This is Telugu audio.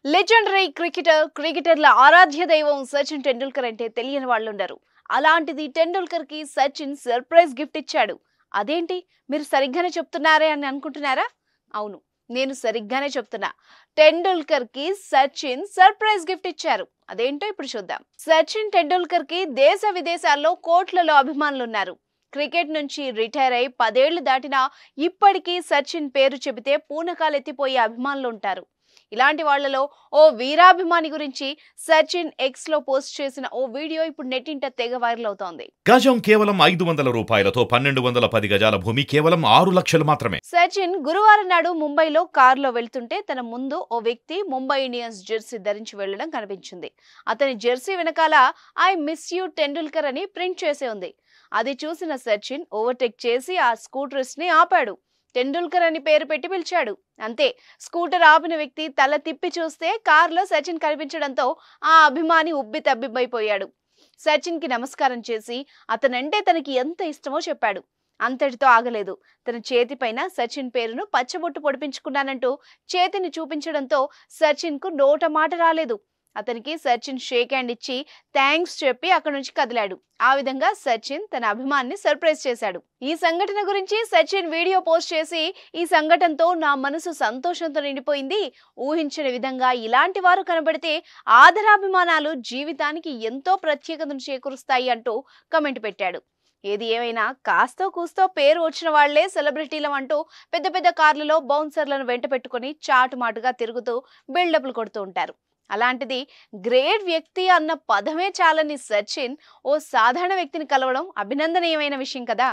లెజెండరీ క్రికెటర్ల ఆరాధ్య దైవం సచిన్ టెండూల్కర్ అంటే తెలియని వాళ్ళు ఉండరు. అలాంటిది టెండూల్కర్ కి సచిన్ సర్ప్రైజ్ గిఫ్ట్ ఇచ్చాడు. అదేంటి మీరు సరిగ్గానే చెప్తున్నారే అని అనుకుంటున్నారా? అవును, నేను సరిగ్గానే చెప్తున్నా. టెండూల్కర్ కి సచిన్ సర్ప్రైజ్ గిఫ్ట్ ఇచ్చారు. అదేంటో ఇప్పుడు చూద్దాం. సచిన్ టెండూల్కర్ కి దేశ విదేశాల్లో కోట్లలో అభిమానులు ఉన్నారు. క్రికెట్ నుంచి రిటైర్ అయి 10 ఏళ్లు దాటినా ఇప్పటికీ సచిన్ పేరు చెబితే పూనకాలెత్తిపోయే అభిమానులు ఉంటారు. ఇలాంటి వాళ్లలో ఓ వీరాభిమాని గురించి సచిన్ ఎక్స్ లో పోస్ట్ చేసిన ఓ వీడియో ఇప్పుడు నెట్టింట తెగ వైరల్ అవుతోంది. గజం కేవలం 500 రూపాయలతో 1210 గజాల భూమి కేవలం 6 లక్షలు మాత్రమే. సచిన్ గురువారం నాడు ముంబైలో కారులో వెళ్తుంటే తన ముందు ఓ వ్యక్తి ముంబై ఇండియన్స్ జెర్సీ ధరించి వెళ్లడం కనిపించింది. అతని జెర్సీ వెనకాల ఐ మిస్ యూ టెండూల్కర్ అని ప్రింట్ చేసి ఉంది. అది చూసిన సచిన్ ఓవర్టేక్ చేసి ఆ స్కూటర్స్ ని ఆపాడు. టెండూల్కర్ అని పేరు పెట్టి పిలిచాడు. అంతే, స్కూటర్ ఆపిన వ్యక్తి తల తిప్పి చూస్తే కారులో సచిన్ కనిపించడంతో ఆ అభిమాని ఉబ్బి తబ్బిబ్బైపోయాడు. సచిన్ కి నమస్కారం చేసి అతనంటే తనకి ఎంత ఇష్టమో చెప్పాడు. అంతటితో ఆగలేదు. తన చేతిపైన సచిన్ పేరును పచ్చబొట్టు పొడిపించుకున్నానంటూ చేతిని చూపించడంతో సచిన్ కు నోట మాట రాలేదు. అతనికి సచిన్ షేక్ హ్యాండ్ ఇచ్చి థ్యాంక్స్ చెప్పి అక్కడి నుంచి కదిలాడు. ఆ విధంగా సచిన్ తన అభిమాన్ని సర్ప్రైజ్ చేశాడు. ఈ సంఘటన గురించి సచిన్ వీడియో పోస్ట్ చేసి, ఈ సంఘటనతో నా మనసు సంతోషంతో నిండిపోయింది. ఊహించని విధంగా ఇలాంటి వారు కనబడితే ఆదరాభిమానాలు జీవితానికి ఎంతో ప్రత్యేకతను చేకూరుస్తాయి అంటూ కమెంట్ పెట్టాడు. ఏది ఏమైనా కాస్తో కూస్తో పేరు వచ్చిన వాళ్లే సెలబ్రిటీలం అంటూ పెద్ద పెద్ద కార్లలో బౌన్సర్లను వెంట పెట్టుకుని చాటుమాటుగా తిరుగుతూ బిల్డప్లు కొడుతూ ఉంటారు. అలాంటిది గ్రేట్ వ్యక్తి అన్న పదమే చాలని సచిన్ ఓ సాధారణ వ్యక్తిని కలవడం అభినందనీయమైన విషయం కదా.